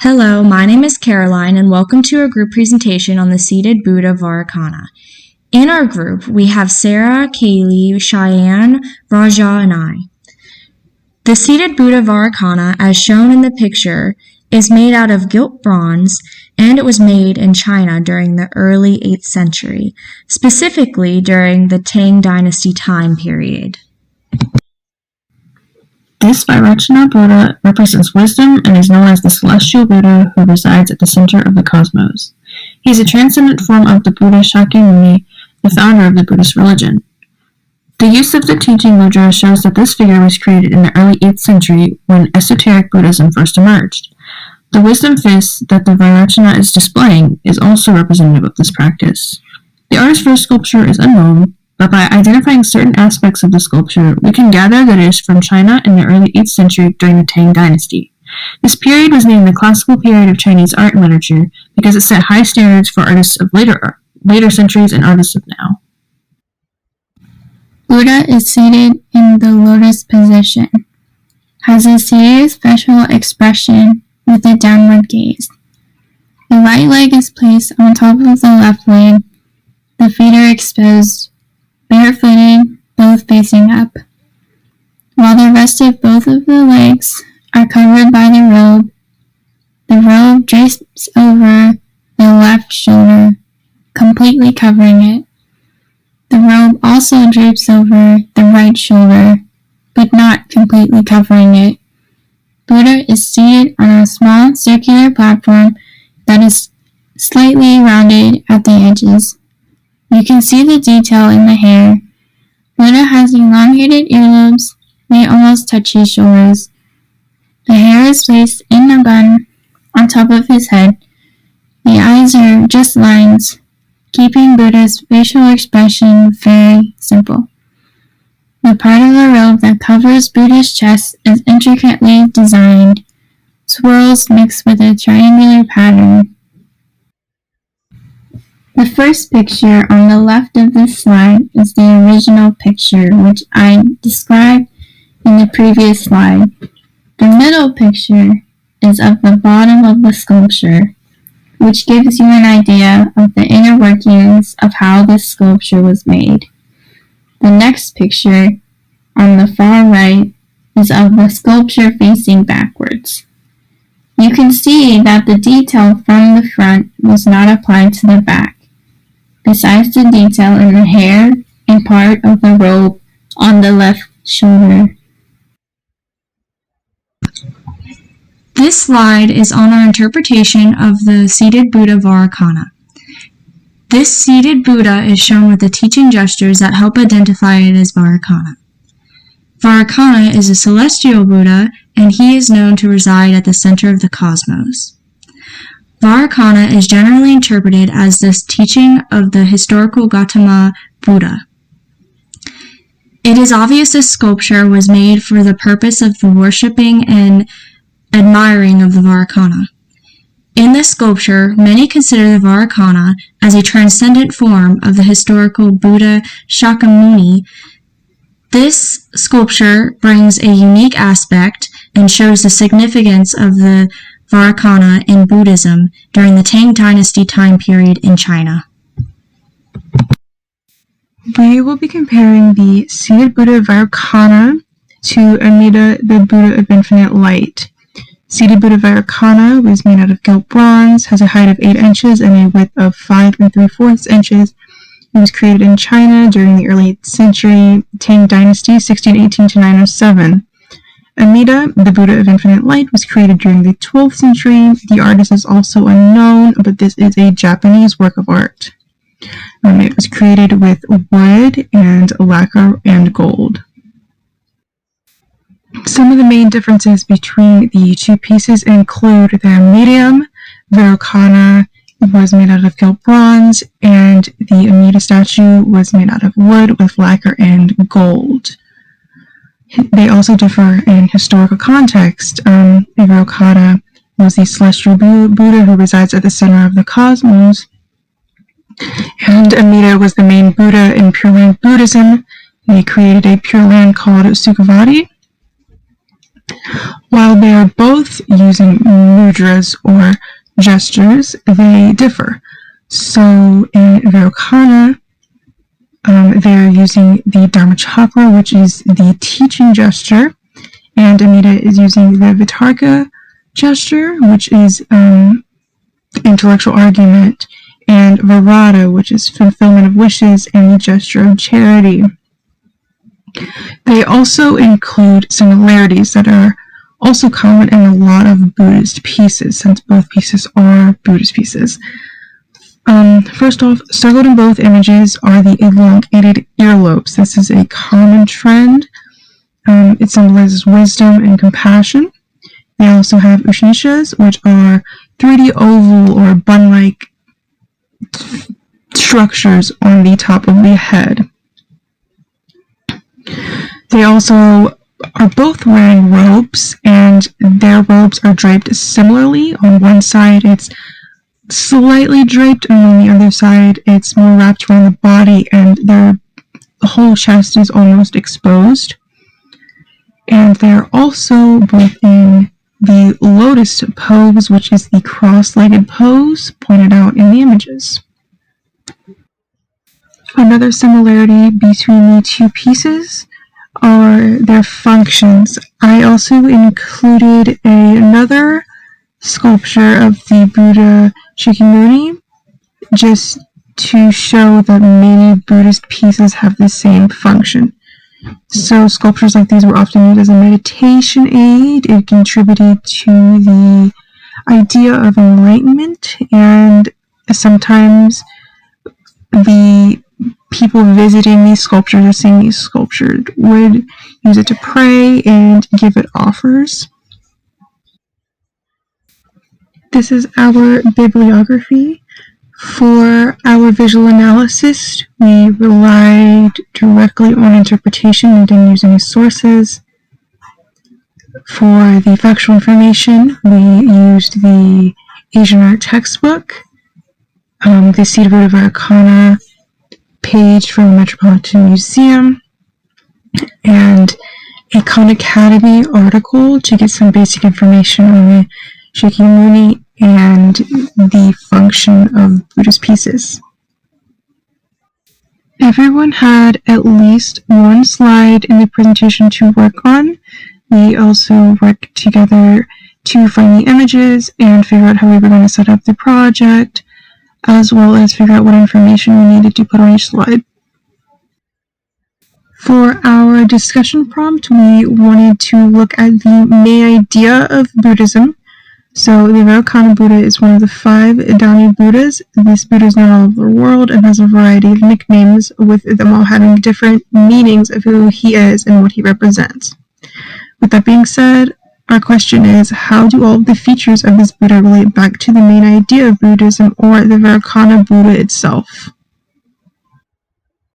Hello, my name is Caroline, and welcome to a group presentation on the seated Buddha Vairocana. In our group, we have Sarah, Kaylee, Cheyenne, Raja, and I. The seated Buddha Vairocana, as shown in the picture, is made out of gilt bronze, and it was made in China during the early 8th century, specifically during the Tang Dynasty time period. This Vairocana Buddha represents wisdom and is known as the celestial Buddha who resides at the center of the cosmos. He is a transcendent form of the Buddha Shakyamuni, the founder of the Buddhist religion. The use of the teaching mudra shows that this figure was created in the early 8th century when esoteric Buddhism first emerged. The wisdom fist that the Vairocana is displaying is also representative of this practice. The artist for the sculpture is unknown, but by identifying certain aspects of the sculpture, we can gather that it is from China in the early 8th century during the Tang Dynasty. This period was named the classical period of Chinese art and literature because it set high standards for artists of later centuries and artists of now. Buddha is seated in the lotus position, has a serious facial expression with a downward gaze. The right leg is placed on top of the left leg, the feet are exposed, barefooted, both facing up, while the rest of both of the legs are covered by the robe. The robe drapes over the left shoulder, completely covering it. The robe also drapes over the right shoulder, but not completely covering it. Buddha is seated on a small circular platform that is slightly rounded at the edges. You can see the detail in the hair. Buddha has elongated earlobes, may almost touch his shoulders. The hair is placed in a bun on top of his head. The eyes are just lines, keeping Buddha's facial expression very simple. The part of the robe that covers Buddha's chest is intricately designed, swirls mixed with a triangular pattern. The first picture on the left of this slide is the original picture, which I described in the previous slide. The middle picture is of the bottom of the sculpture, which gives you an idea of the inner workings of how this sculpture was made. The next picture on the far right is of the sculpture facing backwards. You can see that the detail from the front was not applied to the back, besides the detail in the hair and part of the robe on the left shoulder. This slide is on our interpretation of the seated Buddha Vairocana. This seated Buddha is shown with the teaching gestures that help identify it as Vairocana. Vairocana is a celestial Buddha, and he is known to reside at the center of the cosmos. Vairocana is generally interpreted as this teaching of the historical Gautama Buddha. It is obvious this sculpture was made for the purpose of the worshipping and admiring of the Vairocana. In this sculpture, many consider the Vairocana as a transcendent form of the historical Buddha Shakyamuni. This sculpture brings a unique aspect and shows the significance of the Vairocana in Buddhism during the Tang Dynasty time period in China. We will be comparing the seated Buddha Vairocana to Amida, the Buddha of Infinite Light. Seated Buddha Vairocana was made out of gilt bronze, has a height of 8 inches and a width of 5 3/4 inches. It was created in China during the early 8th century Tang Dynasty, 1618 to 907. Amida, the Buddha of Infinite Light, was created during the 12th century. The artist is also unknown, but this is a Japanese work of art. It was created with wood and lacquer and gold. Some of the main differences between the two pieces include their medium. Vairocana was made out of gilt bronze, and the Amida statue was made out of wood with lacquer and gold. They also differ in historical context. Vairocana was the celestial Buddha who resides at the center of the cosmos, and Amida was the main Buddha in Pure Land Buddhism. They created a Pure Land called Sukhavati. While they are both using mudras or gestures, they differ. So in Vairocana, they're using the Dharma Chakra, which is the teaching gesture, and Amida is using the Vitarka gesture, which is intellectual argument, and Virata, which is fulfillment of wishes and the gesture of charity. They also include similarities that are also common in a lot of Buddhist pieces, since both pieces are Buddhist pieces. First off, circled in both images are the elongated earlobes. This is a common trend. It symbolizes wisdom and compassion. They also have Ushnishas, which are 3D oval or bun-like structures on the top of the head. They also are both wearing robes, and their robes are draped similarly. On one side, it's slightly draped, and on the other side, it's more wrapped around the body, and their whole chest is almost exposed. And they're also both in the lotus pose, which is the cross-legged pose pointed out in the images. Another similarity between the two pieces are their functions. I also included another sculpture of the Buddha Shakyamuni just to show that many Buddhist pieces have the same function. So sculptures like these were often used as a meditation aid. It contributed to the idea of enlightenment, and sometimes the people visiting these sculptures or seeing these sculptures would use it to pray and give it offers. This is our bibliography. For our visual analysis, we relied directly on interpretation and didn't use any sources. For the factual information, we used the Asian art textbook, the Seated Buddha Vairocana page from the Metropolitan Museum, and a Khan Academy article to get some basic information on the Shakyamuni and the function of Buddhist pieces. Everyone had at least one slide in the presentation to work on. We also worked together to find the images and figure out how we were going to set up the project, as well as figure out what information we needed to put on each slide. For our discussion prompt, we wanted to look at the main idea of Buddhism. So the Vairocana Buddha is one of the 5 Dhammi Buddhas. This Buddha is known all over the world and has a variety of nicknames, with them all having different meanings of who he is and what he represents. With that being said, our question is, how do all of the features of this Buddha relate back to the main idea of Buddhism, or the Vairocana Buddha itself?